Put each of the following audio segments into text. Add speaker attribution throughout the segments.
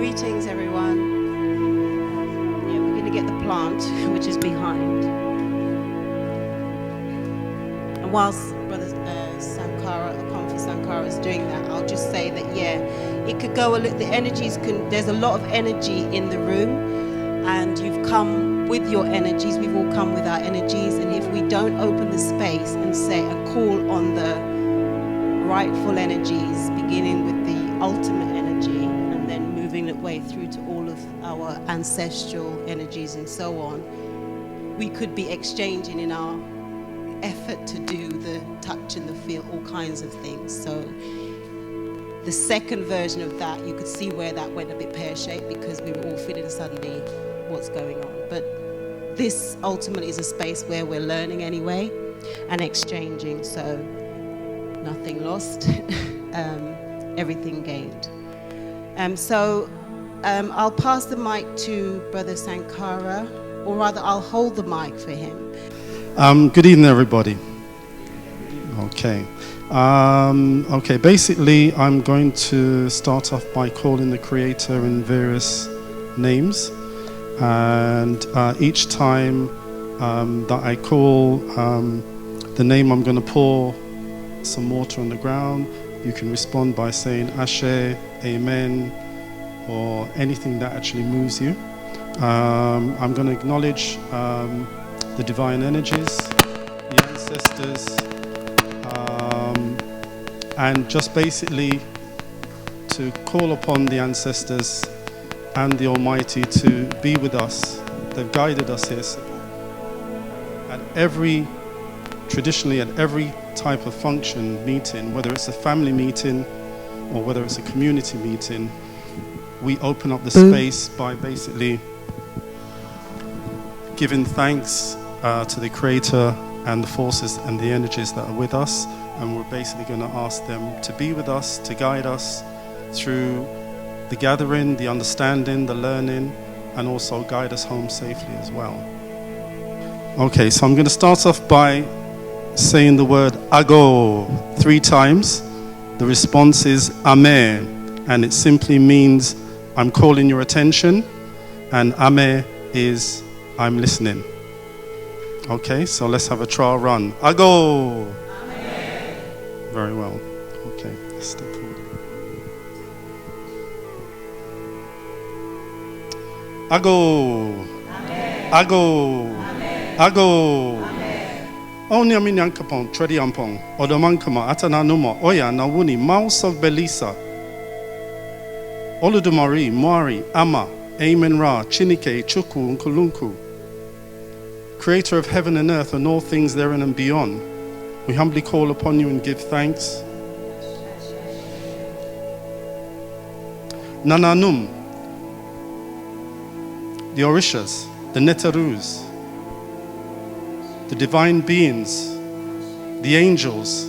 Speaker 1: Greetings, everyone. Yeah, we're going to get the plant, which is behind. And whilst Brother Sankara, Akomfi Sankara, is doing that, I'll just say that, yeah, it could go a little, the energies can, there's a lot of energy in the room, and you've come with your energies, we've all come with our energies, and if we don't open the space and say a call on the rightful energies, beginning with the ultimate energy, and then moving it way through to all of our ancestral energies and so on, we could be exchanging in our effort to do the touch and the feel, all kinds of things. So the second version of that, you could see where that went a bit pear-shaped because we were all feeling suddenly what's going on. But this ultimately is a space where we're learning anyway and exchanging, so nothing lost, everything gained. I'll pass the mic to Brother Sankara, or rather I'll hold the mic for him.
Speaker 2: Good evening, everybody. Okay. Basically, I'm going to start off by calling the Creator in various names. And each time that I call the name, I'm going to pour some water on the ground. You can respond by saying Ashe, Amen, or anything that actually moves you. I'm going to acknowledge the divine energies, the ancestors, and just basically to call upon the ancestors and the Almighty to be with us. They've guided us here. Traditionally at every type of function, meeting, whether it's a family meeting or whether it's a community meeting, we open up the space by basically giving thanks to the Creator and the forces and the energies that are with us, and we're basically going to ask them to be with us, to guide us through the gathering, the understanding, the learning, and also guide us home safely as well. Okay, so I'm going to start off by saying the word Ago 3 times. The response is Ame, and it simply means I'm calling your attention, and Ame is I'm listening. Okay, so let's have a trial run. Ago. Amen. Very well. Okay, let's step forward. Ago. Amen. Ago. Amen. Ago. Only a minyankapon, tredi ampong, odomankama, atananuma, oya, nawuni, mausog belisa. Oludumari, Mwari, Ama, Amen Ra, Chinike, Chuku, Nkulunku. Creator of heaven and earth and all things therein and beyond, we humbly call upon you and give thanks. Nananum, the Orishas, the Netarus, the divine beings, the angels,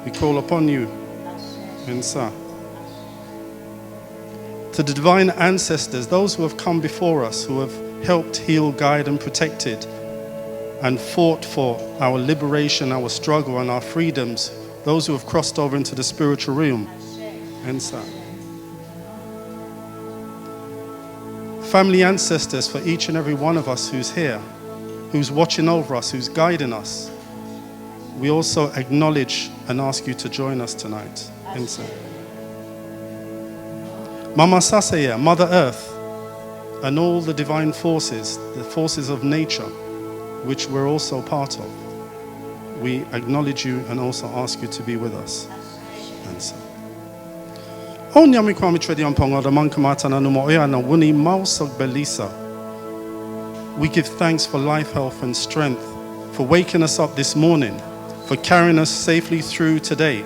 Speaker 2: we call upon you, Insa. To the divine ancestors, those who have come before us, who have helped, heal, guide, and protected, and fought for our liberation, our struggle, and our freedoms, those who have crossed over into the spiritual realm. Insa. Family ancestors for each and every one of us who's here, who's watching over us, who's guiding us. We also acknowledge and ask you to join us tonight. Insa. Mama Sasaya, Mother Earth, and all the divine forces, the forces of nature, which we're also part of. We acknowledge you and also ask you to be with us. Answer. We give thanks for life, health, and strength, for waking us up this morning, for carrying us safely through today.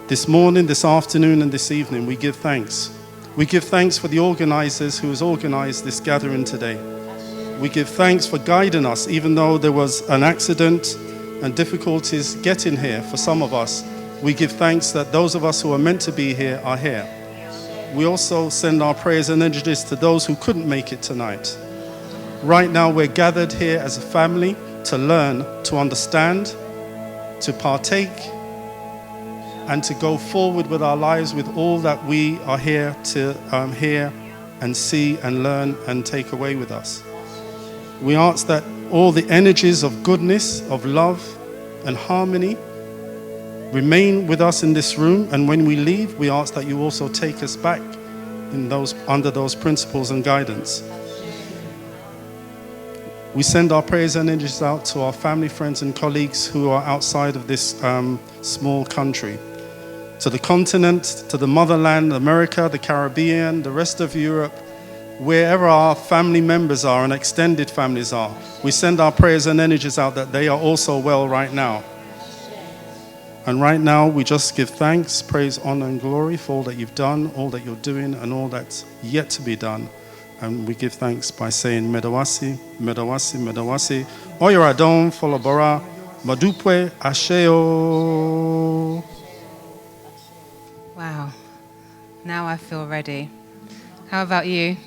Speaker 2: This morning, this afternoon, and this evening, we give thanks. We give thanks for the organizers who has organized this gathering today. We give thanks for guiding us, even though there was an accident and difficulties getting here for some of us. We give thanks that those of us who are meant to be here are here. We also send our prayers and energies to those who couldn't make it tonight. Right now, we're gathered here as a family to learn, to understand, to partake, and to go forward with our lives with all that we are here to hear and see and learn and take away with us. We ask that all the energies of goodness, of love and harmony remain with us in this room, and when we leave, we ask that you also take us back in those, under those principles and guidance. We send our prayers and energies out to our family, friends and colleagues who are outside of this small country, to the continent, to the motherland, America, the Caribbean, the rest of Europe, wherever our family members are and extended families are. We send our prayers and energies out that they are also well right now. And right now, we just give thanks, praise, honor, and glory for all that you've done, all that you're doing, and all that's yet to be done. And we give thanks by saying, Medawasi, Medawasi, Medawasi, Oyeradon, Folobora, Madupwe, Asheo.
Speaker 3: Wow. Now I feel ready. How about you?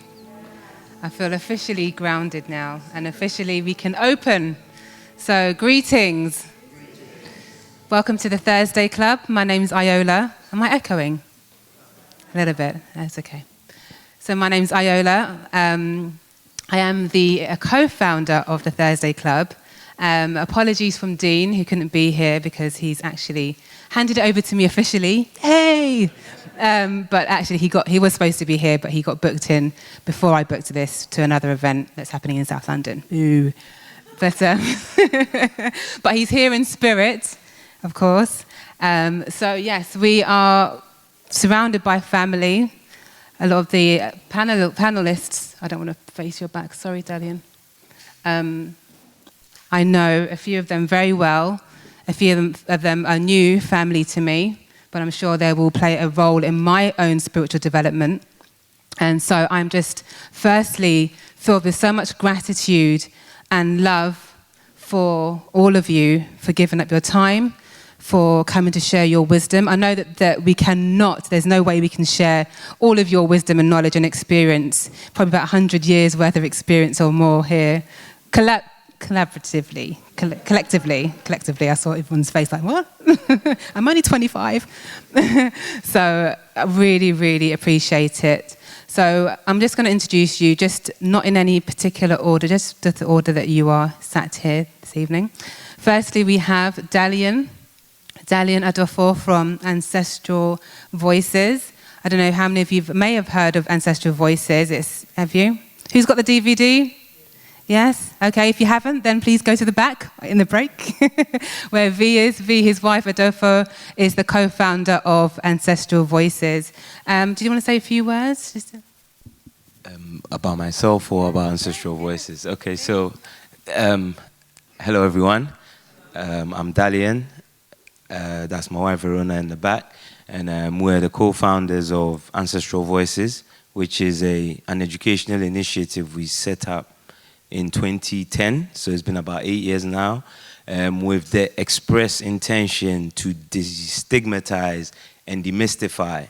Speaker 3: I feel officially grounded now, and officially we can open. So, greetings. Welcome to the Thursday Club. My name's Iola. Am I echoing? A little bit. That's okay. So my name's Iola. I am the co-founder of the Thursday Club. Apologies from Dean, who couldn't be here because he's actually handed it over to me officially. Hey! But actually he was supposed to be here, but he got booked in before I booked this to another event that's happening in South London. Ooh. But he's here in spirit, of course. So yes, we are surrounded by family. A lot of the panelists, I don't want to face your back, sorry, Dalian. I know a few of them very well. A few of them are new family to me, but I'm sure they will play a role in my own spiritual development. And so I'm just firstly filled with so much gratitude and love for all of you for giving up your time, for coming to share your wisdom. I know that we cannot, there's no way we can share all of your wisdom and knowledge and experience, probably about 100 years worth of experience or more here, collectively. I saw everyone's face like, what? I'm only 25. So I really, really appreciate it. So I'm just going to introduce you, just not in any particular order, just the order that you are sat here this evening. Firstly, we have Dalian Adofo from Ancestral Voices. I don't know how many of you may have heard of Ancestral Voices. Have you? Who's got the DVD? Yes? Okay, if you haven't, then please go to the back in the break where V is. V, his wife, Adofo, is the co-founder of Ancestral Voices. Do you want to say a few words?
Speaker 4: About myself or about Ancestral Voices? Okay, so hello everyone. I'm Dalian. That's my wife Verona in the back, and we're the co-founders of Ancestral Voices, which is an educational initiative we set up in 2010, so it's been about 8 years now, with the express intention to destigmatize and demystify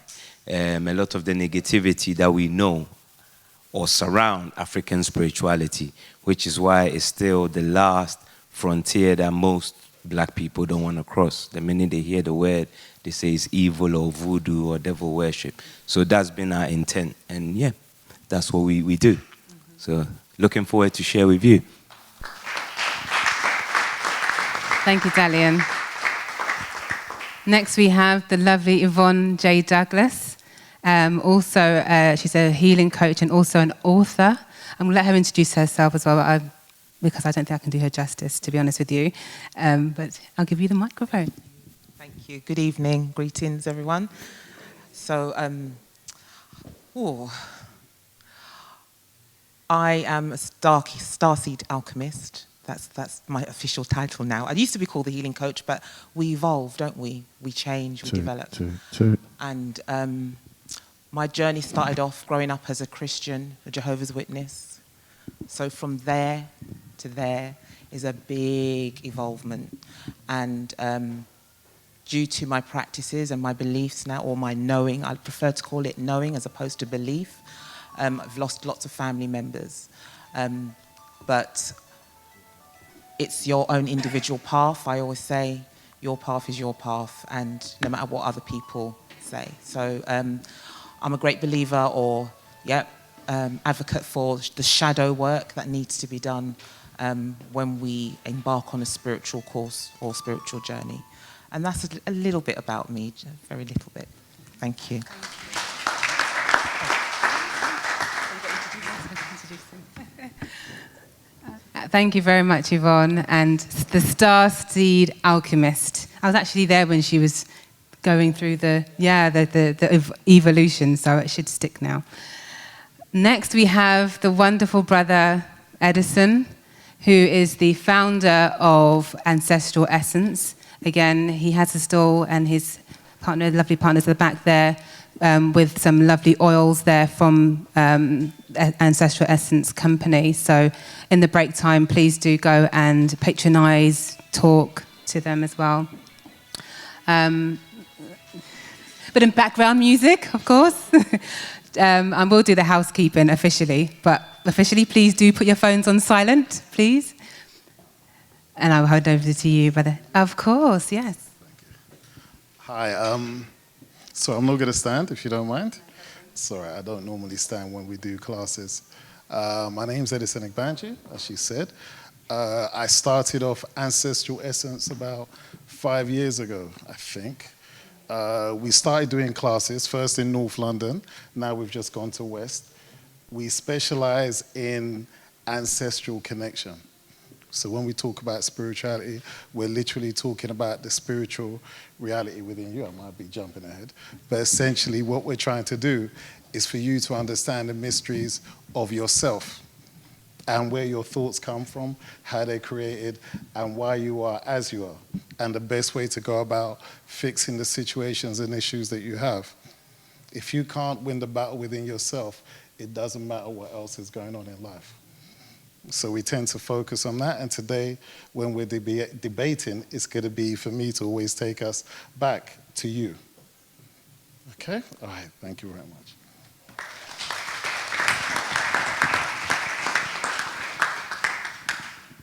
Speaker 4: a lot of the negativity that we know or surround African spirituality, which is why it's still the last frontier that most Black people don't want to cross. The minute they hear the word, they say it's evil or voodoo or devil worship. So that's been our intent. And yeah, that's what we do. So looking forward to share with you.
Speaker 3: Thank you, Dalian. Next, we have the lovely Yvonne J Douglas. She's a healing coach and also an author. I'm going to let her introduce herself as well, because I don't think I can do her justice, to be honest with you. But I'll give you the microphone.
Speaker 5: Thank you. Good evening. Greetings, everyone. So, I am a starseed alchemist. That's my official title now. I used to be called the healing coach, but we evolve, don't we? We change, we develop.
Speaker 2: True.
Speaker 5: And my journey started off growing up as a Christian, a Jehovah's Witness. So from there to there is a big evolvement. And due to my practices and my beliefs now, or my knowing, I prefer to call it knowing as opposed to belief, I've lost lots of family members. But it's your own individual path. I always say your path is your path, and no matter what other people say. So I'm a great believer, or advocate for the shadow work that needs to be done when we embark on a spiritual course or spiritual journey. And that's a little bit about me, a very little bit. Thank you.
Speaker 3: Thank you very much, Yvonne. And the Star Seed Alchemist. I was actually there when she was going through the evolution, so it should stick now. Next, we have the wonderful brother Edison, who is the founder of Ancestral Essence. Again, he has a stall, and his partner, lovely partners at the back there, with some lovely oils there from Ancestral Essence Company. So in the break time, please do go and patronize, talk to them as well. But in background music, of course. I will do the housekeeping officially, but officially, please do put your phones on silent, please. And I will hand over to you, brother. Of course, yes.
Speaker 6: Hi, so I'm not going to stand, if you don't mind. Sorry, I don't normally stand when we do classes. My name's Edison Igbanji, as she said. I started off Ancestral Essence about 5 years ago, I think. We started doing classes, first in North London, now we've just gone to West. We specialize in ancestral connection. So when we talk about spirituality, we're literally talking about the spiritual reality within you. I might be jumping ahead. But essentially what we're trying to do is for you to understand the mysteries of yourself and where your thoughts come from, how they're created, and why you are as you are, and the best way to go about fixing the situations and issues that you have. If you can't win the battle within yourself, it doesn't matter what else is going on in life. So we tend to focus on that, and today, when we're debating, it's going to be for me to always take us back to you. Okay? All right, thank you very much.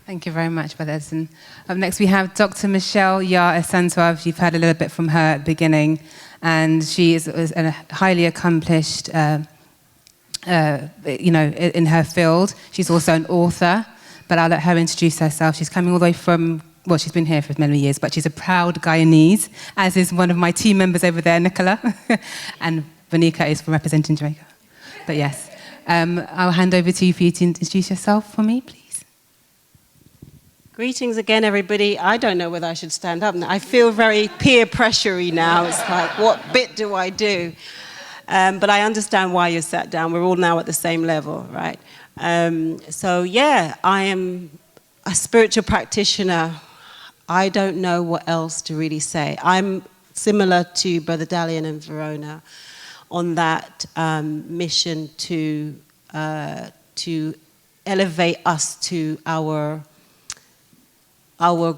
Speaker 3: Thank you very much, Brother Edison. Up next, we have Dr. Michelle Yara Santov. You've heard a little bit from her at the beginning, and she is a highly accomplished in her field. She's also an author, but I'll let her introduce herself. She's coming all the way from, well, she's been here for many years, but she's a proud Guyanese, as is one of my team members over there, Nicola. And Vanika is representing Jamaica. But yes, I'll hand over to you for you to introduce yourself for me, please.
Speaker 1: Greetings again, everybody. I don't know whether I should stand up now. I feel very peer pressure-y now. It's like, what bit do I do? But I understand why you're sat down. We're all now at the same level, right? I am a spiritual practitioner. I don't know what else to really say. I'm similar to Brother Dalian and Verona on that mission to elevate us to our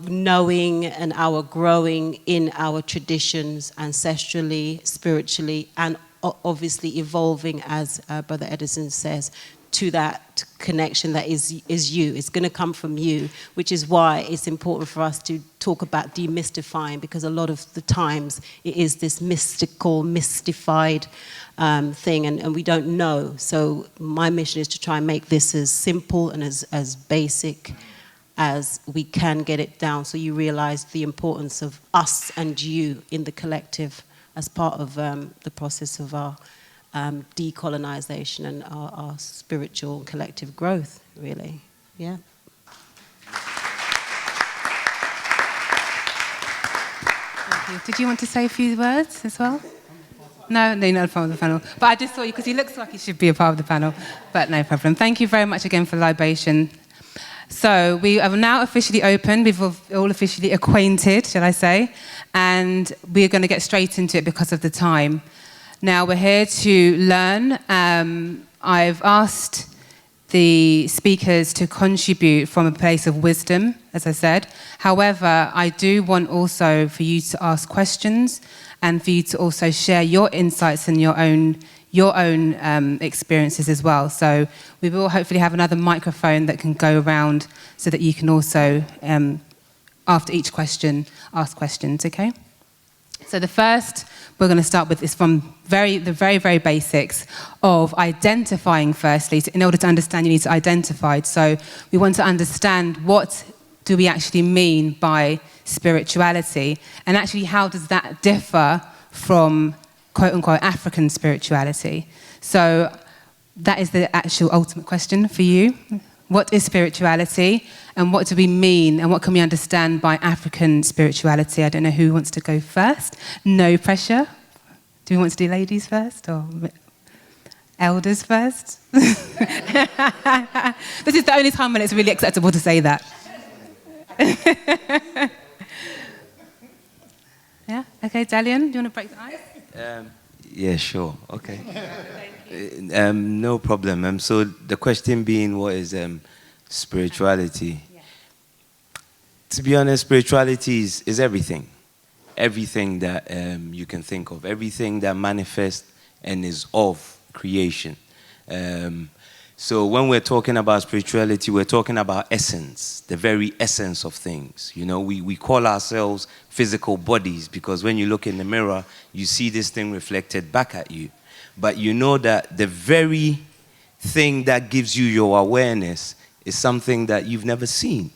Speaker 1: knowing and our growing in our traditions, ancestrally, spiritually, and obviously evolving, as Brother Edison says, to that connection that is you. It's going to come from you, which is why it's important for us to talk about demystifying, because a lot of the times it is this mystical, mystified thing, and we don't know. So my mission is to try and make this as simple and as basic as we can get it down, so you realize the importance of us and you in the collective as part of the process of our decolonization and our spiritual collective growth, really. Yeah.
Speaker 3: Thank you. Did you want to say a few words as well? No, you're not a part of the panel. But I just saw you because he looks like he should be a part of the panel. But no problem. Thank you very much again for libation. So we are now officially open. We've all officially acquainted, shall I say, and we're going to get straight into it because of the time. Now we're here to learn. I've asked the speakers to contribute from a place of wisdom, as I said. However, I do want also for you to ask questions and for you to also share your insights and your own experiences as well. So we will hopefully have another microphone that can go around so that you can also after each question, ask questions, okay? So the first we're going to start with is from the very, very basics of identifying firstly. So in order to understand, you need to identify. So we want to understand what do we actually mean by spirituality, and actually how does that differ from quote-unquote African spirituality. So that is the actual ultimate question for you. What is spirituality, and what do we mean, and what can we understand by African spirituality? I don't know who wants to go first. No pressure. Do we want to do ladies first, or elders first? This is the only time when it's really acceptable to say that. Yeah? Okay, Dalian, do you want to break the ice?
Speaker 4: Yeah, sure. Okay. No problem. So the question being, what is spirituality?
Speaker 3: Yeah.
Speaker 4: To be honest, spirituality is everything. Everything that you can think of. Everything that manifests and is of creation. So when we're talking about spirituality, we're talking about essence, the very essence of things. You know, we call ourselves physical bodies because when you look in the mirror, you see this thing reflected back at you. But you know that the very thing that gives you your awareness is something that you've never seen.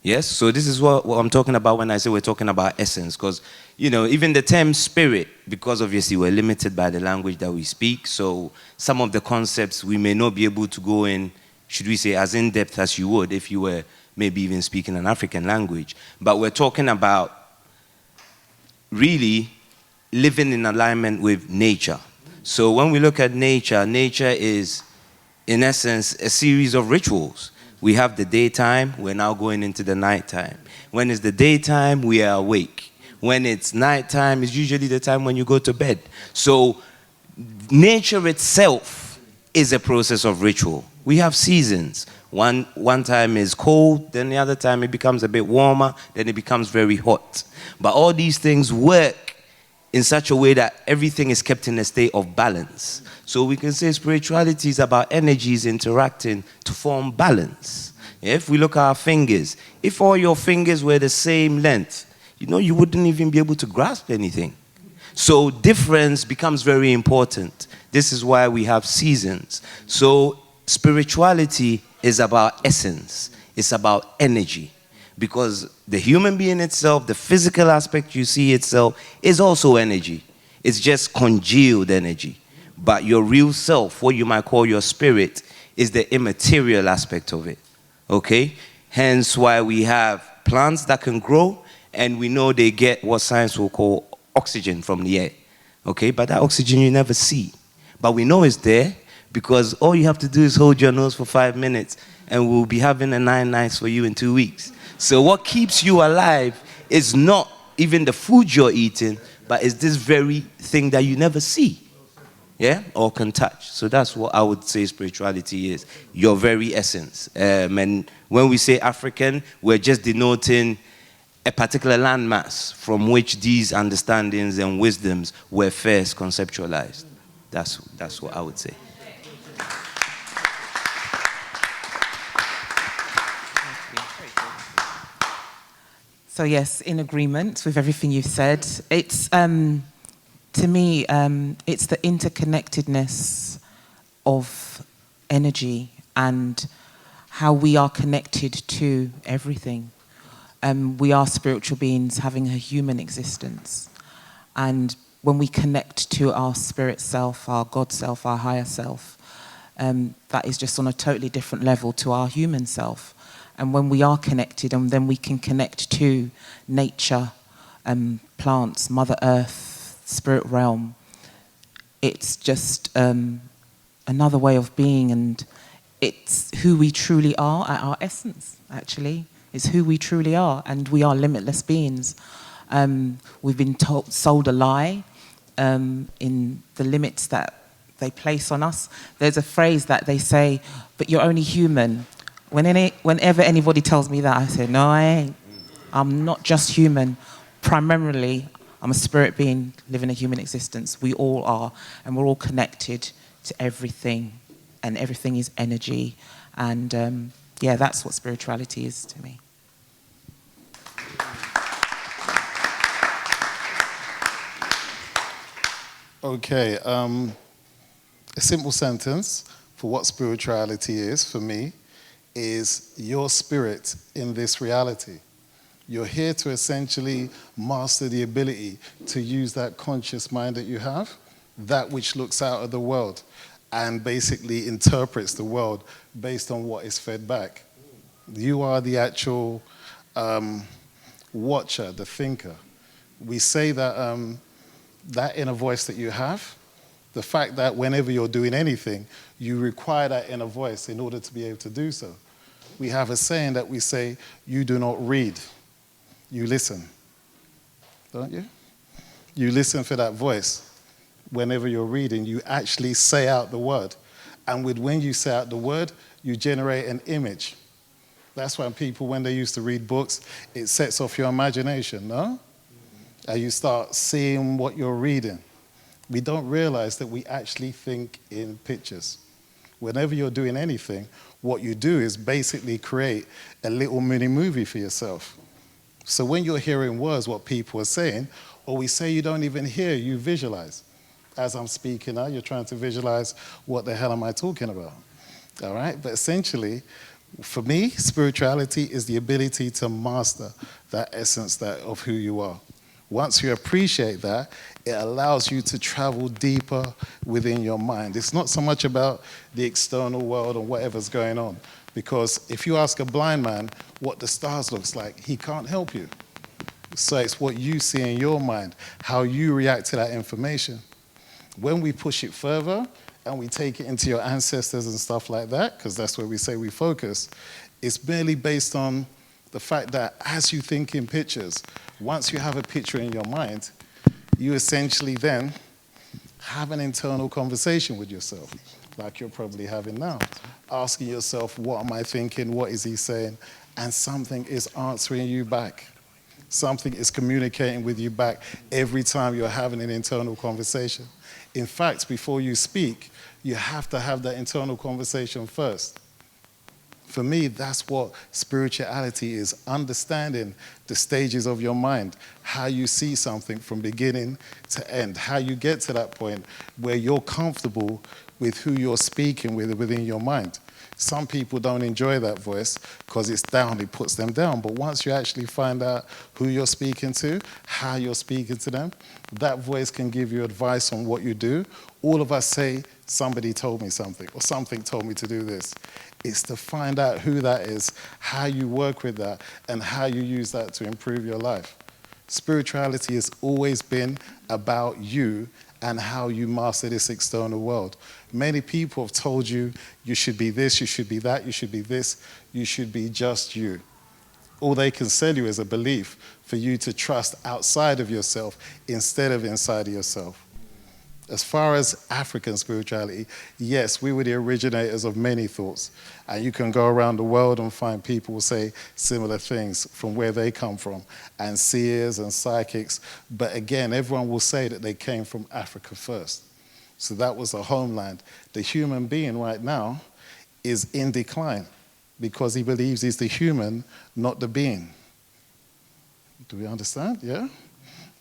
Speaker 4: Yes? So this is what I'm talking about when I say we're talking about essence. Because, you know, even the term spirit, because obviously we're limited by the language that we speak, so some of the concepts we may not be able to go in, should we say, as in-depth as you would if you were maybe even speaking an African language. But we're talking about really living in alignment with nature. So when we look at nature, nature is, in essence, a series of rituals. We have the daytime, we're now going into the nighttime. When it's the daytime, we are awake. When it's nighttime, it's usually the time when you go to bed. So nature itself is a process of ritual. We have seasons. One time is cold, then the other time it becomes a bit warmer, then it becomes very hot. But all these things work in such a way that everything is kept in a state of balance. So we can say spirituality is about energies interacting to form balance. If we look at our fingers, if all your fingers were the same length, you know, you wouldn't even be able to grasp anything. So difference becomes very important. This is why we have seasons. So spirituality is about essence. It's about energy. Because the human being itself, the physical aspect you see itself, is also energy. It's just congealed energy. But your real self, what you might call your spirit, is the immaterial aspect of it. Okay? Hence why we have plants that can grow, and we know they get what science will call oxygen from the air. Okay? But that oxygen you never see. But we know it's there, because all you have to do is hold your nose for 5 minutes, and we'll be having a 9 nights for you in 2 weeks. So what keeps you alive is not even the food you're eating, but it's this very thing that you never see, yeah, or can touch. So that's what I would say spirituality is, your very essence. And when we say African, we're just denoting a particular landmass from which these understandings and wisdoms were first conceptualized. That's what I would say.
Speaker 5: So yes, in agreement with everything you've said. It's, to me, it's the interconnectedness of energy and how we are connected to everything. We are spiritual beings having a human existence. And when we connect to our spirit self, our God self, our higher self, that is just on a totally different level to our human self. And when we are connected, and then we can connect to nature, plants, Mother Earth, spirit realm, it's just another way of being, and it's who we truly are at our essence, actually. It's who we truly are, and we are limitless beings. We've been sold a lie in the limits that they place on us. There's a phrase that they say, but you're only human. Whenever anybody tells me that, I say, no, I ain't. I'm not just human. Primarily, I'm a spirit being living a human existence. We all are, and we're all connected to everything, and everything is energy. And yeah, that's what spirituality is to me.
Speaker 6: Okay, a simple sentence for what spirituality is for me is your spirit in this reality. You're here to essentially master the ability to use that conscious mind that you have, that which looks out at the world and basically interprets the world based on what is fed back. You are the actual watcher, the thinker. We say that that inner voice that you have, the fact that whenever you're doing anything, you require that inner voice in order to be able to do so. We have a saying that we say, you do not read, you listen. Don't you? You listen for that voice. Whenever you're reading, you actually say out the word. And when you say out the word, you generate an image. That's why people, when they used to read books, it sets off your imagination, no? And you start seeing what you're reading. We don't realize that we actually think in pictures. Whenever you're doing anything, what you do is basically create a little mini movie for yourself. So when you're hearing words, what people are saying, or we say you don't even hear, you visualize. As I'm speaking now, you're trying to visualize what the hell am I talking about? All right? But essentially, for me, spirituality is the ability to master that essence of who you are. Once you appreciate that, it allows you to travel deeper within your mind. It's not so much about the external world and whatever's going on. Because if you ask a blind man what the stars looks like, he can't help you. So it's what you see in your mind, how you react to that information. When we push it further and we take it into your ancestors and stuff like that, because that's where we say we focus, it's merely based on the fact that as you think in pictures, once you have a picture in your mind, you essentially then have an internal conversation with yourself, like you're probably having now, asking yourself, what am I thinking? What is he saying? And something is answering you back. Something is communicating with you back every time you're having an internal conversation. In fact, before you speak, you have to have that internal conversation first. For me, that's what spirituality is, understanding the stages of your mind, how you see something from beginning to end, how you get to that point where you're comfortable with who you're speaking with within your mind. Some people don't enjoy that voice because it's down, it puts them down. But once you actually find out who you're speaking to, how you're speaking to them, that voice can give you advice on what you do. All of us say, somebody told me something, or something told me to do this. It's to find out who that is, how you work with that, and how you use that to improve your life. Spirituality has always been about you and how you master this external world. Many people have told you, you should be this, you should be that, you should be this, you should be just you. All they can sell you is a belief for you to trust outside of yourself instead of inside of yourself. As far as African spirituality, yes, we were the originators of many thoughts. And you can go around the world and find people who say similar things from where they come from, and seers and psychics. But again, everyone will say that they came from Africa first. So that was a homeland. The human being right now is in decline because he believes he's the human, not the being. Do we understand? Yeah?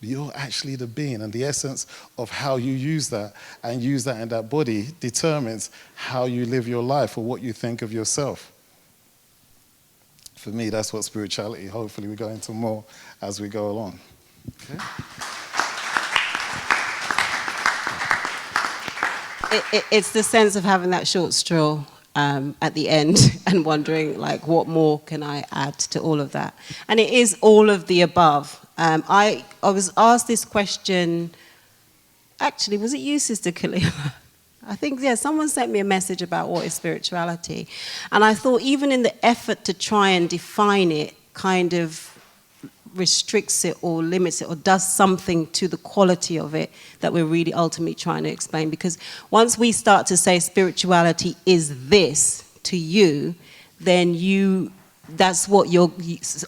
Speaker 6: You're actually the being, and the essence of how you use that and use that in that body determines how you live your life or what you think of yourself. For me, that's what spirituality, hopefully we go into more as we go along. Okay?
Speaker 1: It's the sense of having that short straw at the end and wondering, like, what more can I add to all of that? And it is all of the above. I was asked this question, actually, was it you, Sister Kalima? I think, yeah, someone sent me a message about what is spirituality. And I thought even in the effort to try and define it kind of restricts it or limits it or does something to the quality of it that we're really ultimately trying to explain. Because once we start to say spirituality is this to you, then that's what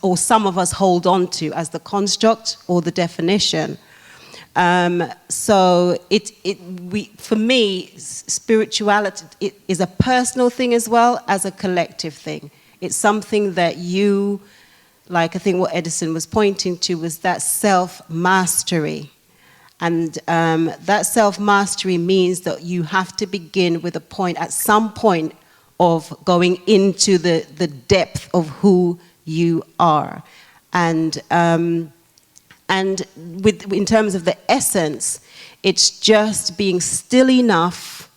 Speaker 1: or some of us hold on to as the construct or the definition. So for me, spirituality is a personal thing as well as a collective thing. It's something that you, like I think what Edison was pointing to was that self-mastery. And that self-mastery means that you have to begin with a point, at some point, of going into the depth of who you are. And in terms of the essence, it's just being still enough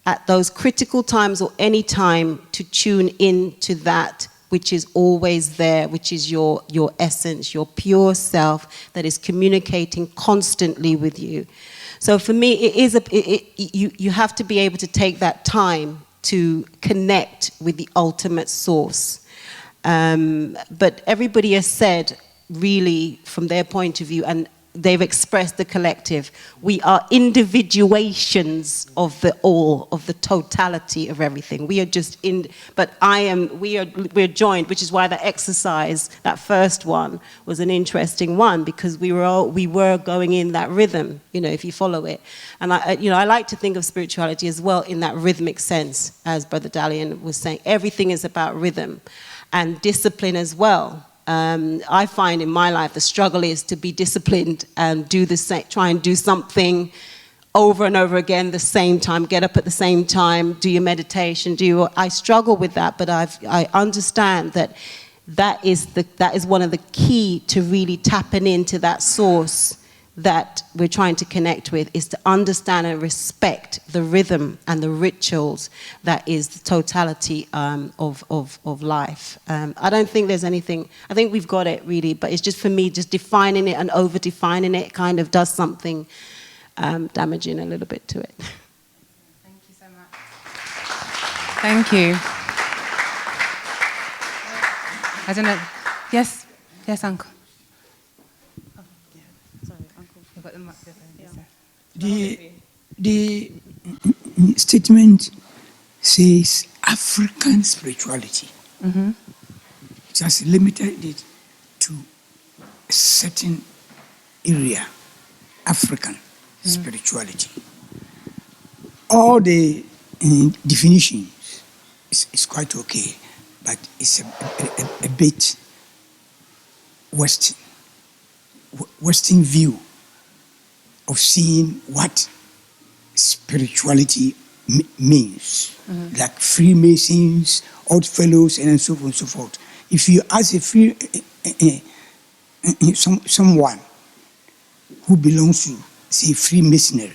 Speaker 1: at those critical times or any time to tune into that which is always there, which is your essence, your pure self that is communicating constantly with you. So for me, you have to be able to take that time to connect with the ultimate source. But everybody has said, really, from their point of view, and they've expressed the collective, we are individuations of the all, of the totality of everything. We are just we're joined, which is why the exercise, that first one, was an interesting one, because we were going in that rhythm, if you follow it. And I like to think of spirituality as well in that rhythmic sense, as Brother Dalian was saying. Everything is about rhythm and discipline as well. I find in my life the struggle is to be disciplined and try and do something over and over again the same time, get up at the same time, do your meditation, I struggle with that, but I understand that is one of the key to really tapping into that source that we're trying to connect with, is to understand and respect the rhythm and the rituals that is the totality of life. I don't think there's anything, I think we've got it really, but it's just for me, just defining it and over-defining it kind of does something damaging a little bit to it.
Speaker 3: Thank you so much. Thank you. I don't know. Yes, Uncle.
Speaker 7: The statement says African spirituality.
Speaker 3: Mm-hmm.
Speaker 7: Just limited it to a certain area, African spirituality. All the definitions is quite okay, but it's a bit Western view of seeing what spirituality means, like Freemasons, Odd Fellows, and so on and so forth. If you ask someone who belongs to, say, Freemasonry,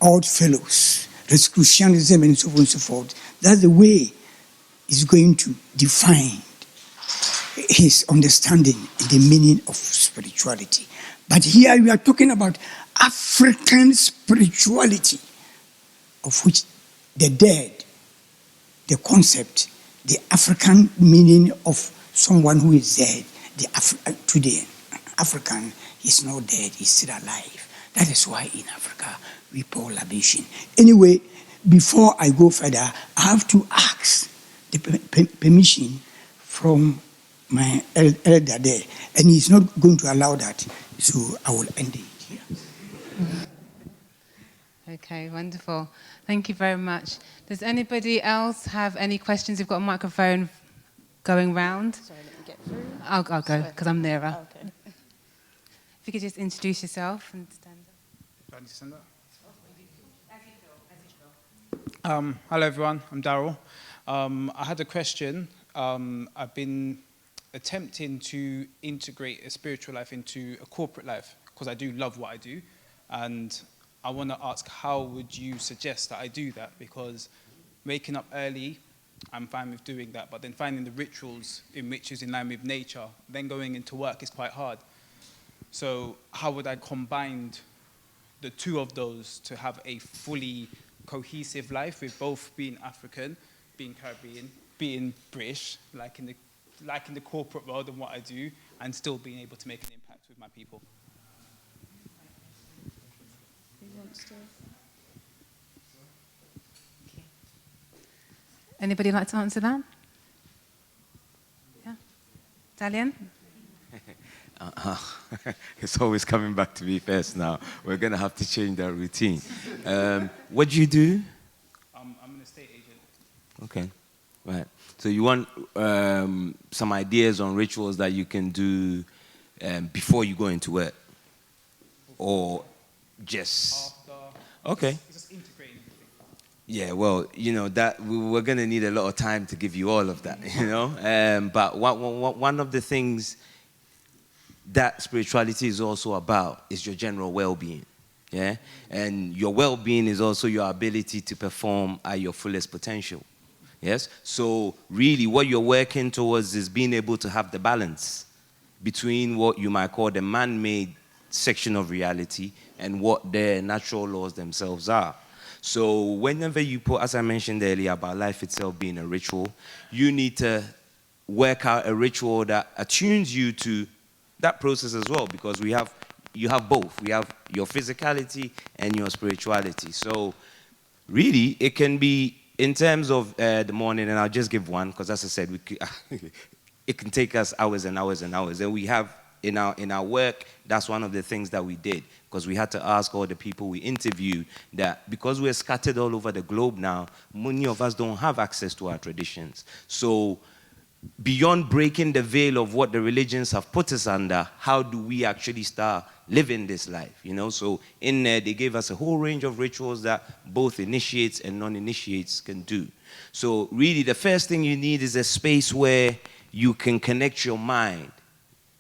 Speaker 7: Odd Fellows, Rosicrucianism, and so on and so forth, that's the way he's going to define his understanding and the meaning of spirituality. But here we are talking about African spirituality, of which the dead, the concept, the African meaning of someone who is dead, today, African is not dead, he's still alive. That is why in Africa we pour libation. Anyway, before I go further, I have to ask the permission from my elder there, and he's not going to allow that, so I will end it here.
Speaker 3: Okay, wonderful. Thank you very much. Does anybody else have any questions? We've got a microphone going round.
Speaker 1: Sorry, let me get through.
Speaker 3: I'll go, because I'm nearer.
Speaker 1: Okay.
Speaker 3: If you could just introduce yourself and stand up.
Speaker 8: Do I need to stand up? Hello everyone, I'm Daryl. I had a question. I've been attempting to integrate a spiritual life into a corporate life because I do love what I do, and I want to ask, how would you suggest that I do that? Because waking up early, I'm fine with doing that, but then finding the rituals in which is in line with nature, then going into work is quite hard. So how would I combine the two of those to have a fully cohesive life, with both being African, being Caribbean, being British, like in the corporate world and what I do, and still being able to make an impact with my people?
Speaker 3: Anybody like to answer that? Yeah. Dalian?
Speaker 4: It's always coming back to me first now. We're going to have to change that routine. What do you do?
Speaker 8: I'm an estate agent.
Speaker 4: Okay, right. So you want some ideas on rituals that you can do before you go into work? Or just...
Speaker 8: After.
Speaker 4: Okay.
Speaker 8: It's just integrating everything.
Speaker 4: Yeah, well, you know, that we're going to need a lot of time to give you all of that, you know. But one of the things that spirituality is also about is your general well-being, yeah? And your well-being is also your ability to perform at your fullest potential, yes? So really what you're working towards is being able to have the balance between what you might call the man-made section of reality and what the natural laws themselves are. So whenever you put, as I mentioned earlier, about life itself being a ritual, you need to work out a ritual that attunes you to that process as well, because you have both. We have your physicality and your spirituality. So really, it can be in terms of the morning, and I'll just give one, because as I said, it can take us hours and hours and hours. And we have in our work, that's one of the things that we did, because we had to ask all the people we interviewed that because we're scattered all over the globe now, many of us don't have access to our traditions. So beyond breaking the veil of what the religions have put us under, how do we actually start living this life, you know? So in there, they gave us a whole range of rituals that both initiates and non-initiates can do. So really, the first thing you need is a space where you can connect your mind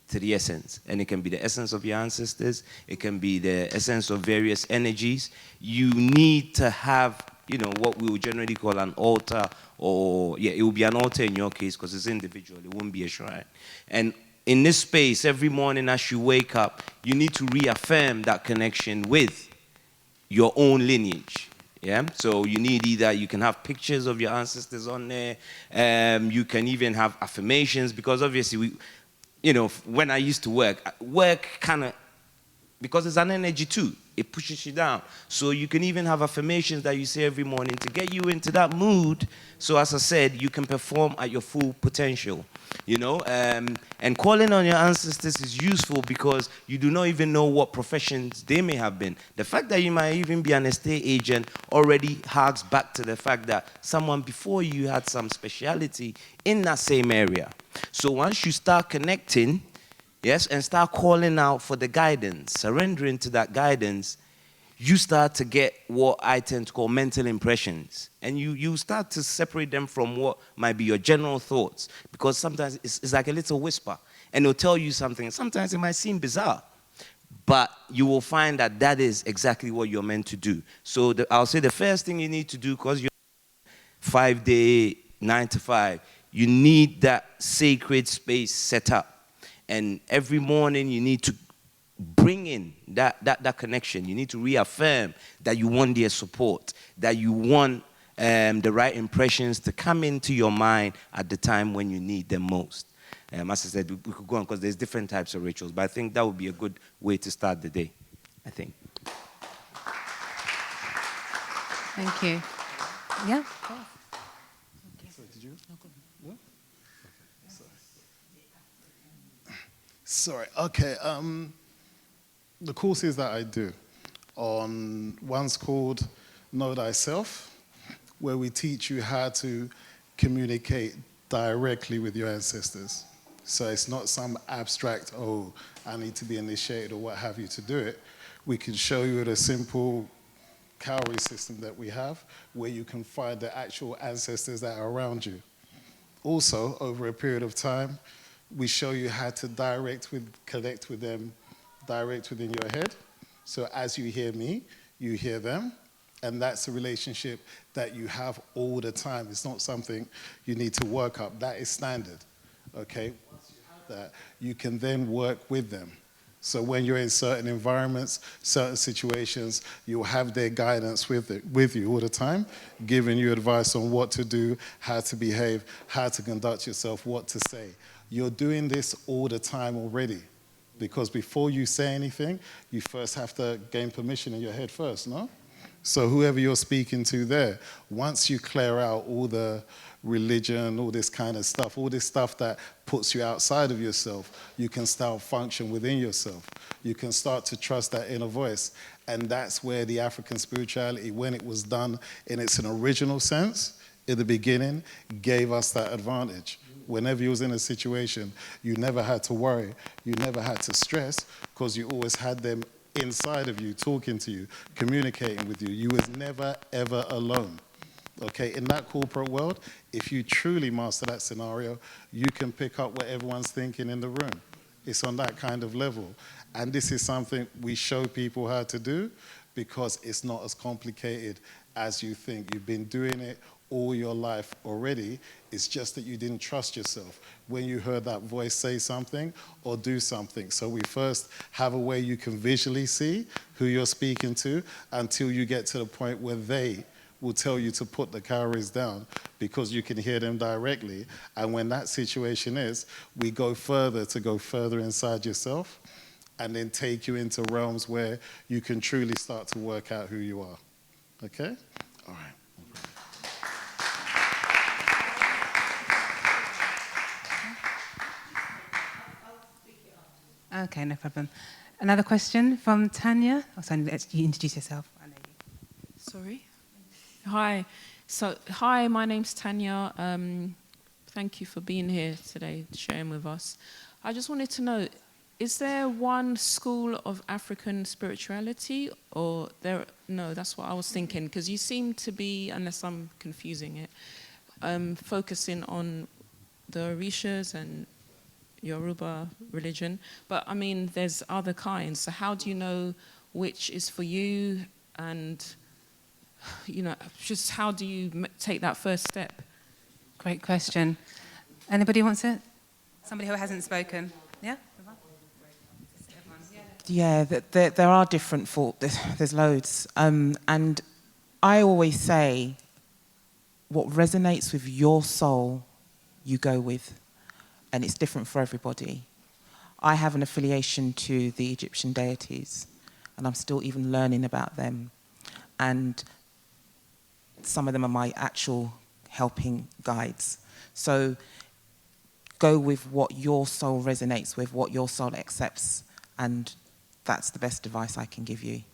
Speaker 4: to the essence. And it can be the essence of your ancestors. It can be the essence of various energies. You need to have, you know, what we would generally call an altar, or, yeah, it will be an altar in your case because it's individual. It won't be a shrine. And in this space, every morning as you wake up, you need to reaffirm that connection with your own lineage. Yeah, so you need either, you can have pictures of your ancestors on there, you can even have affirmations, because obviously you know, when I used to work kind of, because it's an energy too, it pushes you down. So you can even have affirmations that you say every morning to get you into that mood. So as I said, you can perform at your full potential, you know. And calling on your ancestors is useful because you do not even know what professions they may have been. The fact that you might even be an estate agent already harks back to the fact that someone before you had some speciality in that same area. So once you start connecting, yes, and start calling out for the guidance, surrendering to that guidance, you start to get what I tend to call mental impressions. And you start to separate them from what might be your general thoughts, because sometimes it's like a little whisper, and it'll tell you something. Sometimes it might seem bizarre, but you will find that that is exactly what you're meant to do. So I'll say the first thing you need to do, because you're 5-day, 9 to 5, you need that sacred space set up. And every morning you need to bring in that connection. You need to reaffirm that you want their support, that you want the right impressions to come into your mind at the time when you need them most. As I said, we could go on because there's different types of rituals, but I think that would be a good way to start the day, I think.
Speaker 3: Thank you. Yeah.
Speaker 6: Sorry, did you? No? Sorry. Okay. The courses that I do, one's called Know Thyself, where we teach you how to communicate directly with your ancestors. So it's not some abstract, oh, I need to be initiated or what have you to do it. We can show you the simple cowrie system that we have, where you can find the actual ancestors that are around you. Also, over a period of time, we show you how to connect with them direct within your head. So as you hear me, you hear them, and that's a relationship that you have all the time. It's not something you need to work up. That is standard, okay? Once you have that, you can then work with them. So when you're in certain environments, certain situations, you'll have their guidance with you all the time, giving you advice on what to do, how to behave, how to conduct yourself, what to say. You're doing this all the time already, because before you say anything, you first have to gain permission in your head first, no? So whoever you're speaking to there, once you clear out all the religion, all this kind of stuff, all this stuff that puts you outside of yourself, you can start function within yourself. You can start to trust that inner voice. And that's where the African spirituality, when it was done in its original sense, in the beginning, gave us that advantage. Whenever you was in a situation, you never had to worry, you never had to stress, because you always had them inside of you, talking to you, communicating with you. You was never, ever alone. Okay, in that corporate world, if you truly master that scenario, you can pick up what everyone's thinking in the room. It's on that kind of level. And this is something we show people how to do because it's not as complicated as you think. You've been doing it all your life already. It's just that you didn't trust yourself when you heard that voice say something or do something. So we first have a way you can visually see who you're speaking to until you get to the point where they will tell you to put the calories down because you can hear them directly. And when that situation is, we go further inside yourself and then take you into realms where you can truly start to work out who you are. Okay? All right.
Speaker 3: Okay, no problem. Another question from Tanya. Oh, sorry, you introduce yourself. I know you.
Speaker 9: Sorry. Hi. Hi, my name's Tanya. Thank you for being here today, sharing with us. I just wanted to know, is there one school of African spirituality or there? No, that's what I was thinking, because you seem to be, unless I'm confusing it, focusing on the Orishas and Yoruba religion, but I mean, there's other kinds. So how do you know which is for you? And, you know, just how do you take that first step?
Speaker 3: Great question. Anybody wants it? Somebody who hasn't spoken? Yeah?
Speaker 5: Yeah, there are different there's loads. And I always say, what resonates with your soul, you go with. And it's different for everybody. I have an affiliation to the Egyptian deities, and I'm still even learning about them. And some of them are my actual helping guides. So go with what your soul resonates with, what your soul accepts, and that's the best advice I can give you.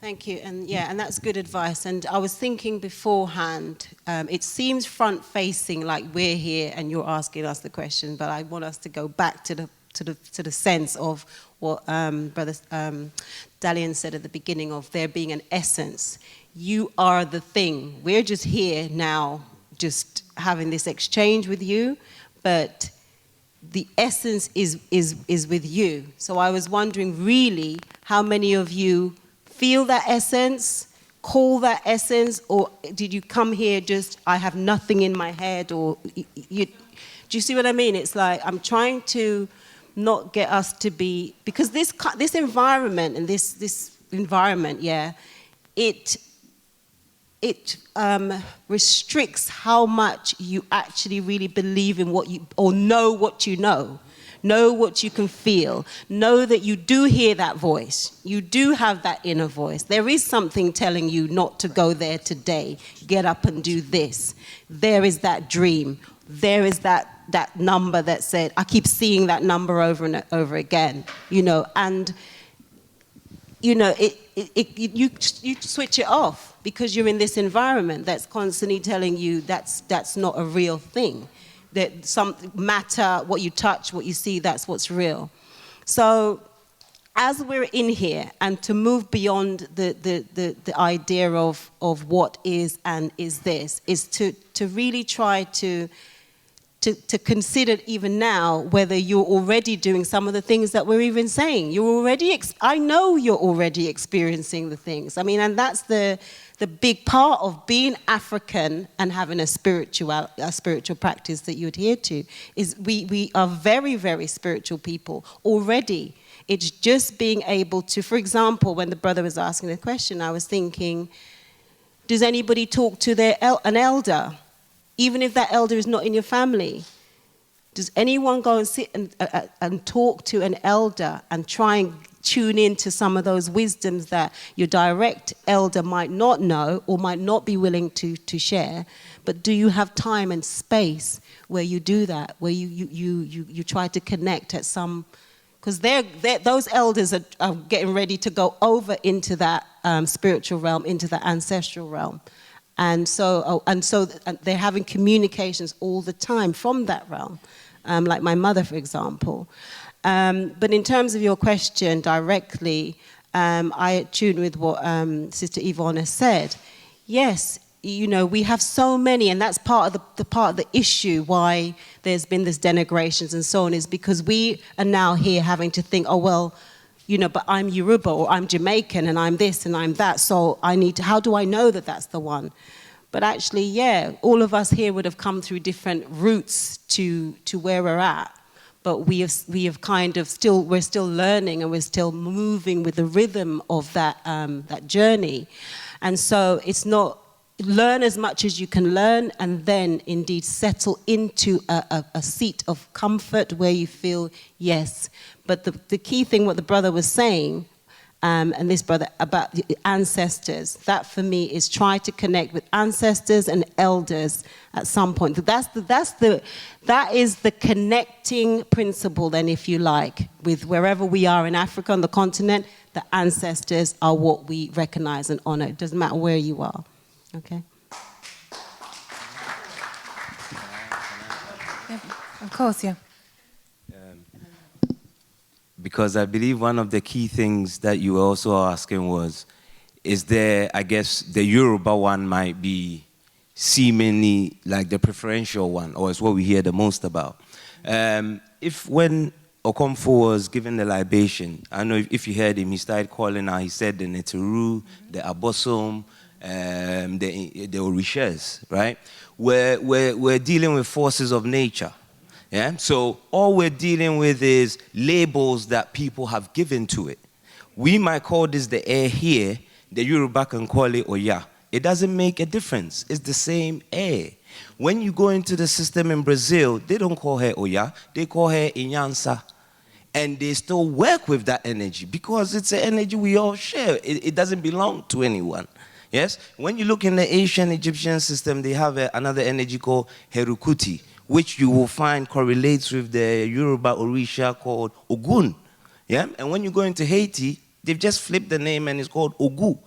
Speaker 1: Thank you, and yeah, and that's good advice. And I was thinking beforehand, it seems front-facing, like we're here and you're asking us the question, but I want us to go back to the sense of what Brother Dalian said at the beginning of there being an essence. You are the thing. We're just here now, just having this exchange with you, but the essence is with you. So I was wondering, really, how many of you feel that essence, call that essence, or did you come here just, I have nothing in my head, or do you see what I mean? It's like I'm trying to not get us to be, because this environment and this environment, yeah, it restricts how much you actually really believe in what you, or know what you know what you can feel, know that you do hear that voice, you do have that inner voice. There is something telling you not to go there today, get up and do this. There is that dream, there is that number that said, I keep seeing that number over and over again, you know, and you know, you switch it off because you're in this environment that's constantly telling you that's not a real thing. That some matter, what you touch, what you see, that's what's real. So as we're in here, and to move beyond the idea of what is and is this, is to really try to consider even now whether you're already doing some of the things that we're even saying. You're already, I know you're already experiencing the things. I mean, and that's the big part of being African and having a spiritual practice that you adhere to, is we are very, very spiritual people already. It's just being able to, for example, when the brother was asking the question, I was thinking, does anybody talk to an elder? Even if that elder is not in your family, does anyone go and sit and talk to an elder and try and tune into some of those wisdoms that your direct elder might not know or might not be willing to share? But do you have time and space where you do that, where you try to connect at some, because those elders are getting ready to go over into that spiritual realm, into the ancestral realm. And so they're having communications all the time from that realm, like my mother, for example. But in terms of your question directly, I tune with what Sister Yvonne has said. Yes, you know, we have so many, and that's part of the issue why there's been this denigrations and so on, is because we are now here having to think, oh, well, you know, but I'm Yoruba or I'm Jamaican and I'm this and I'm that, so I need to, how do I know that that's the one? But actually, yeah, all of us here would have come through different routes to where we're at. But we have kind of we're still learning and we're still moving with the rhythm of that journey. And so it's not, learn as much as you can learn and then indeed settle into a seat of comfort where you feel, yes. But the key thing, what the brother was saying, and this brother, about the ancestors, that for me is try to connect with ancestors and elders at some point. That is the connecting principle then, if you like, with wherever we are in Africa, on the continent, the ancestors are what we recognize and honor. It doesn't matter where you are, okay?
Speaker 3: Yeah, of course, yeah.
Speaker 4: Because I believe one of the key things that you were also asking was, is there, I guess, the Yoruba one might be seemingly like the preferential one, or it's what we hear the most about. If when Okomfo was given the libation, I know if you heard him, he started calling out, he said the Neturu, the Abosom, the Orishas, right? We're dealing with forces of nature. Yeah? So all we're dealing with is labels that people have given to it. We might call this the air here, the Yoruba can call it Oya. It doesn't make a difference. It's the same air. When you go into the system in Brazil, they don't call her Oya, they call her Inyansa. And they still work with that energy because it's an energy we all share. It doesn't belong to anyone. Yes? When you look in the ancient Egyptian system, they have another energy called Herukuti, which you will find correlates with the Yoruba Orisha called Ogun. Yeah? And when you go into Haiti, they've just flipped the name and it's called Ogu.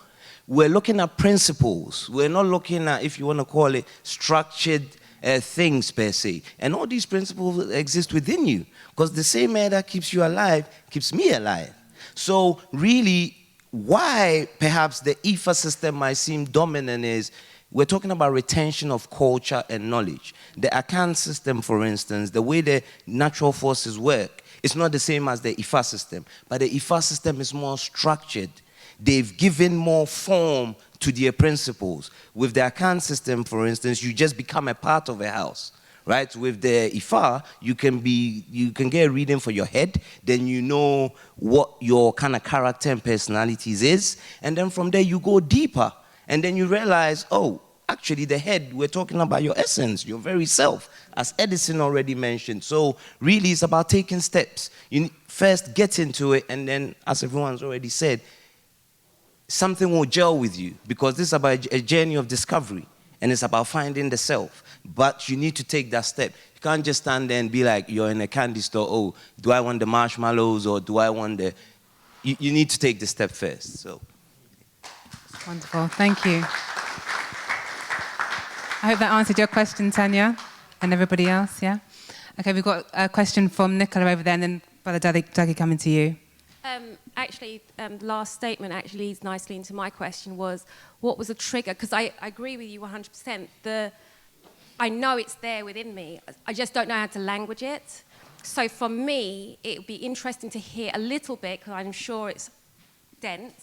Speaker 4: We're looking at principles. We're not looking at, if you want to call it, structured things per se. And all these principles exist within you because the same air that keeps you alive keeps me alive. So really, why perhaps the Ifa system might seem dominant is we're talking about retention of culture and knowledge. The Akan system, for instance, the way the natural forces work, it's not the same as the Ifa system. But the Ifa system is more structured. They've given more form to their principles. With the Akan system, for instance, you just become a part of a house. Right? With the Ifa, you can get a reading for your head, then you know what your kind of character and personalities is, and then from there you go deeper. And then you realize, oh, actually the head, we're talking about your essence, your very self, as Edison already mentioned. So really it's about taking steps. You first get into it, and then, as everyone's already said, something will gel with you, because this is about a journey of discovery, and it's about finding the self. But you need to take that step. You can't just stand there and be like, you're in a candy store, oh, do I want the marshmallows, or do I want the... You need to take the step first, so...
Speaker 3: Wonderful, thank you. I hope that answered your question, Tanya, and everybody else, yeah? Okay, we've got a question from Nicola over there, and then Brother Dougie coming to you.
Speaker 10: Actually, the last statement actually leads nicely into my question was, what was a trigger? Because I agree with you 100%. I know it's there within me. I just don't know how to language it. So for me, it would be interesting to hear a little bit, because I'm sure it's dense,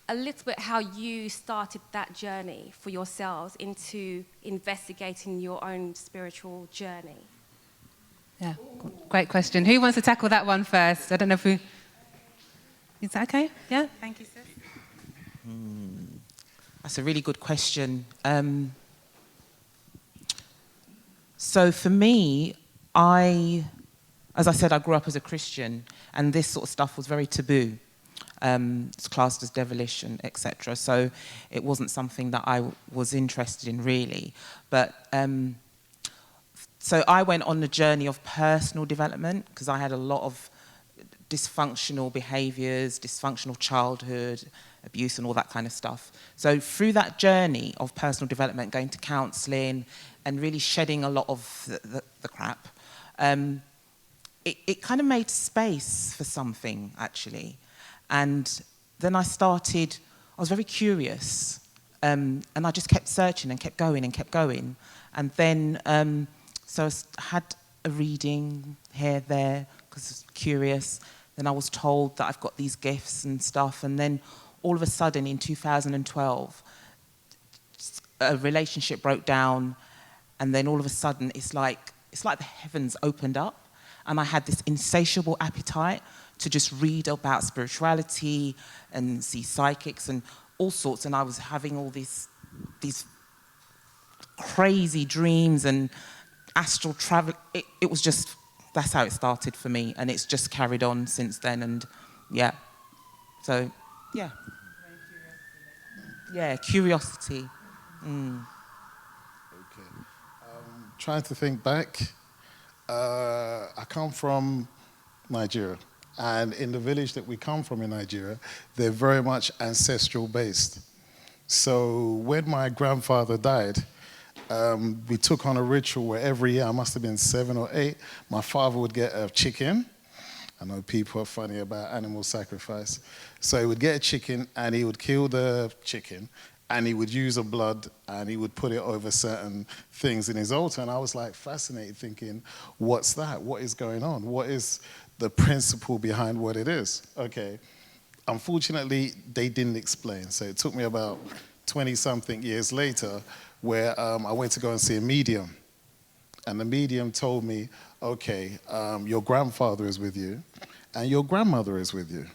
Speaker 10: a little bit how you started that journey for yourselves into investigating your own spiritual journey.
Speaker 3: Yeah, great question. Who wants to tackle that one first? I don't know if we... Is that okay? Yeah, thank you, sis.
Speaker 5: That's a really good question. So for me, as I said, I grew up as a Christian, and this sort of stuff was very taboo. It's classed as devilish and etc. So it wasn't something that I was interested in really. But so I went on the journey of personal development because I had a lot of dysfunctional behaviours, dysfunctional childhood, abuse and all that kind of stuff. So through that journey of personal development, going to counselling and really shedding a lot of the crap, it kind of made space for something, actually. And then I was very curious, and I just kept searching and kept going and kept going. And then, so I had a reading here, there, because I was curious. Then I was told that I've got these gifts and stuff. And then all of a sudden, in 2012, a relationship broke down. And then all of a sudden, it's like the heavens opened up. And I had this insatiable appetite to just read about spirituality and see psychics and all sorts. And I was having all these crazy dreams and astral travel. It was just, that's how it started for me. And it's just carried on since then. And yeah, so yeah. Yeah, curiosity. Mm.
Speaker 6: Okay. Trying to think back. I come from Nigeria, and in the village that we come from in Nigeria, they're very much ancestral based. So when my grandfather died, we took on a ritual where every year, I must have been 7 or 8, my father would get a chicken. I know people are funny about animal sacrifice. So he would get a chicken, and he would kill the chicken, and he would use the blood, and he would put it over certain things in his altar. And I was like fascinated, thinking, what's that? What is going on? What is the principle behind what it is? Okay. Unfortunately, they didn't explain. So it took me about 20-something years later where I went to go and see a medium. And the medium told me, okay, your grandfather is with you, and your grandmother is with you.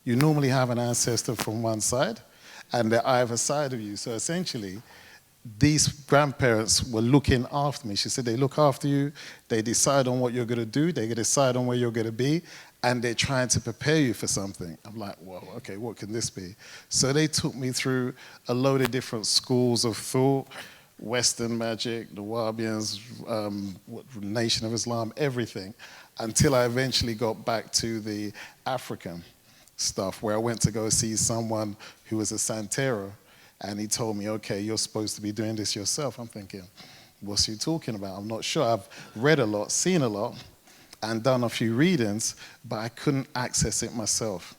Speaker 6: You normally have an ancestor from one side, and they're either side of you. So essentially, these grandparents were looking after me. She said, they look after you, they decide on what you're going to do, they decide on where you're going to be, and they're trying to prepare you for something. I'm like, well, okay, what can this be? So they took me through a load of different schools of thought, Western magic, the Wahabians, Nation of Islam, everything, until I eventually got back to the African stuff, where I went to go see someone who was a Santero, and he told me, okay, you're supposed to be doing this yourself. I'm thinking, what's he talking about? I'm not sure. I've read a lot, seen a lot, and done a few readings, but I couldn't access it myself.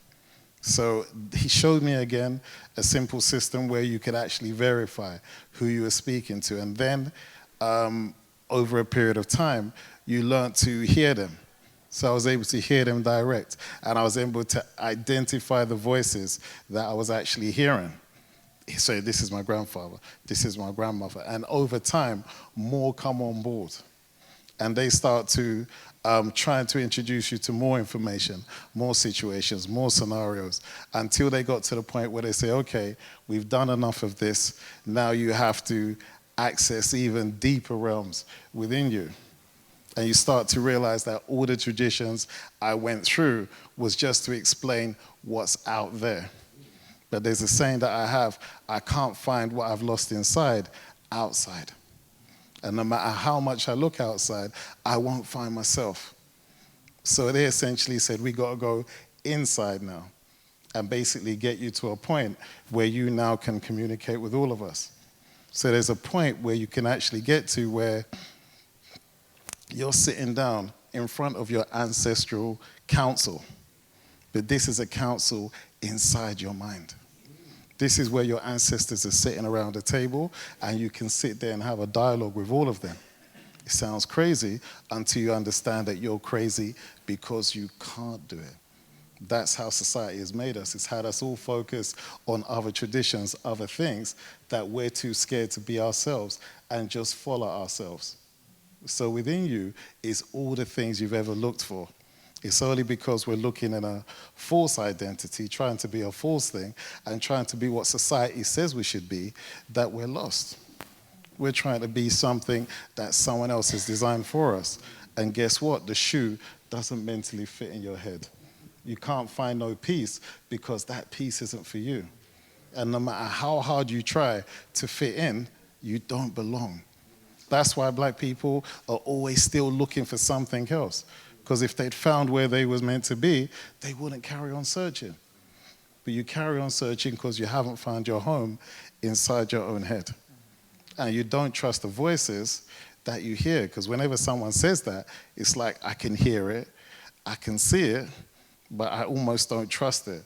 Speaker 6: So he showed me again a simple system where you could actually verify who you were speaking to. And then over a period of time, you learn to hear them. So I was able to hear them direct, and I was able to identify the voices that I was actually hearing. So this is my grandfather, this is my grandmother. And over time, more come on board. And they start to trying to introduce you to more information, more situations, more scenarios, until they got to the point where they say, okay, we've done enough of this, now you have to access even deeper realms within you. And you start to realize that all the traditions I went through was just to explain what's out there. But there's a saying that I have, I can't find what I've lost inside, outside. And no matter how much I look outside, I won't find myself. So they essentially said, we got to go inside now and basically get you to a point where you now can communicate with all of us. So there's a point where you can actually get to where you're sitting down in front of your ancestral council. But this is a council inside your mind. This is where your ancestors are sitting around a table, and you can sit there and have a dialogue with all of them. It sounds crazy until you understand that you're crazy because you can't do it. That's how society has made us. It's had us all focus on other traditions, other things, that we're too scared to be ourselves and just follow ourselves. So within you is all the things you've ever looked for. It's only because we're looking at a false identity, trying to be a false thing, and trying to be what society says we should be, that we're lost. We're trying to be something that someone else has designed for us. And guess what? The shoe doesn't mentally fit in your head. You can't find no peace because that peace isn't for you. And no matter how hard you try to fit in, you don't belong. That's why black people are always still looking for something else. Because if they'd found where they was meant to be, they wouldn't carry on searching. But you carry on searching because you haven't found your home inside your own head. And you don't trust the voices that you hear, because whenever someone says that, it's like, I can hear it, I can see it, but I almost don't trust it.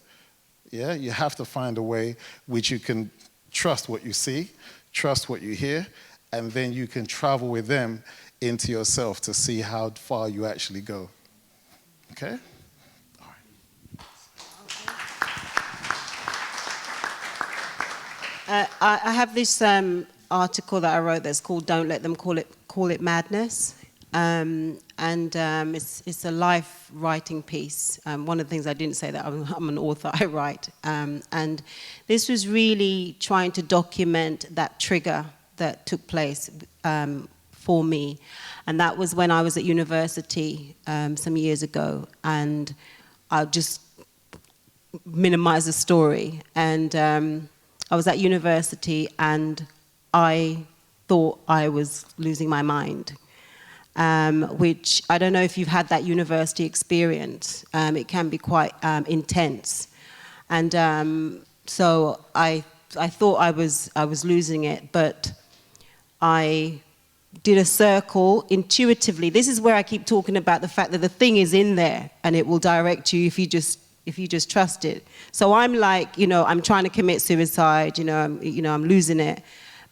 Speaker 6: Yeah, you have to find a way which you can trust what you see, trust what you hear, and then you can travel with them into yourself to see how far you actually go. Okay? All
Speaker 1: right. I have this article that I wrote that's called "Don't Let Them Call It Madness," it's a life writing piece. One of the things I didn't say that I'm an author, I write, and this was really trying to document that trigger that took place for me, and that was when I was at university some years ago, and I'll just minimize the story, and I was at university and I thought I was losing my mind, which I don't know if you've had that university experience. It can be quite intense, and so I thought I was losing it, but I did a circle intuitively. This is where I keep talking about the fact that the thing is in there and it will direct you if you just trust it. So I'm like, I'm trying to commit suicide, I'm losing it,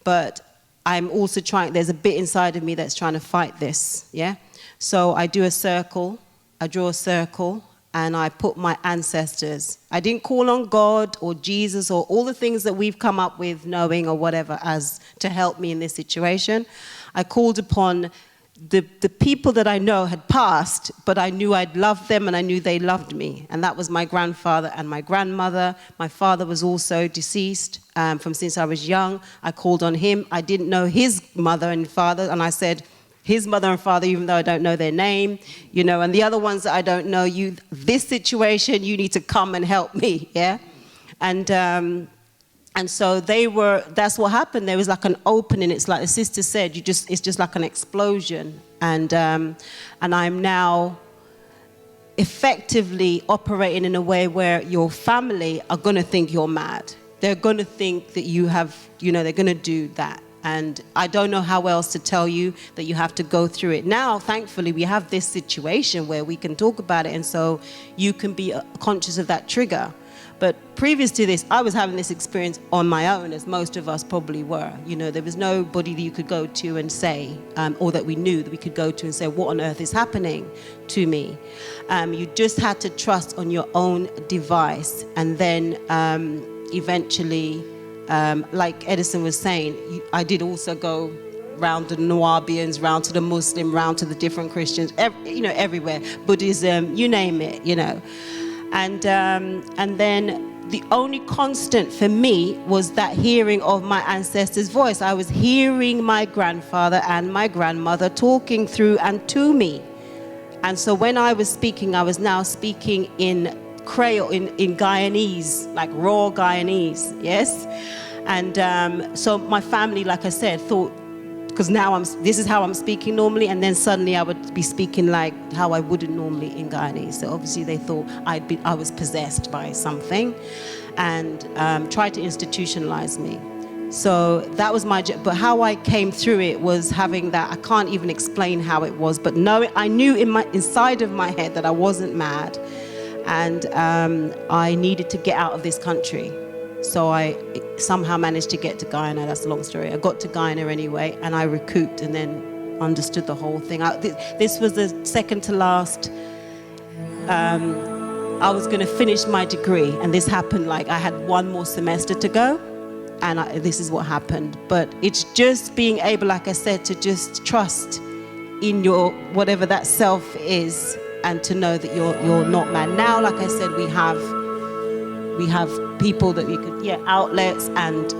Speaker 1: but I'm also trying, there's a bit inside of me that's trying to fight this, yeah? So I do a circle, I draw a circle, and I put my ancestors. I didn't call on God or Jesus or all the things that we've come up with knowing or whatever as to help me in this situation. I called upon the people that I know had passed, but I knew I'd loved them and I knew they loved me. And that was my grandfather and my grandmother. My father was also deceased from since I was young. I called on him. I didn't know his mother and father, and I said, his mother and father, even though I don't know their name, and the other ones that I don't know, this situation, you need to come and help me, yeah? And so that's what happened. There was like an opening. It's like the sister said, it's just like an explosion. And I'm now effectively operating in a way where your family are going to think you're mad. They're going to think that you have, they're going to do that. And I don't know how else to tell you that you have to go through it. Now, thankfully, we have this situation where we can talk about it, and so you can be conscious of that trigger. But previous to this, I was having this experience on my own, as most of us probably were. There was nobody that you could go to and say, or that we knew that we could go to and say, what on earth is happening to me? You just had to trust on your own device. And then eventually, like Edison was saying, I did also go round to the Nubians, round to the Muslim, round to the different Christians, everywhere, Buddhism, you name it, And then the only constant for me was that hearing of my ancestors' voice. I was hearing my grandfather and my grandmother talking through and to me. And so when I was speaking, I was now speaking in Creole, in Guyanese, like raw Guyanese, yes? And so my family, like I said, thought, because now this is how I'm speaking normally, and then suddenly I would be speaking like how I wouldn't normally in Guyanese. So obviously they thought I was possessed by something, and tried to institutionalize me. So that was but how I came through it was having that. I can't even explain how it was, but I knew inside of my head that I wasn't mad, and I needed to get out of this country. So I somehow managed to get to Guyana. That's a long story. I got to Guyana anyway, and I recouped and then understood the whole thing. This was the second to last. I was going to finish my degree, and this happened like I had one more semester to go, and this is what happened. But it's just being able, like I said, to just trust in your whatever that self is, and to know that you're not mad. Now, like I said, we have people that we could, outlets and,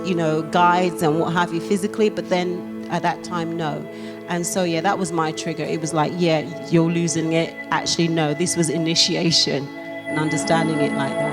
Speaker 1: guides and what have you physically, but then at that time, no. And so, that was my trigger. It was like, you're losing it. Actually, no, this was initiation and understanding it like that.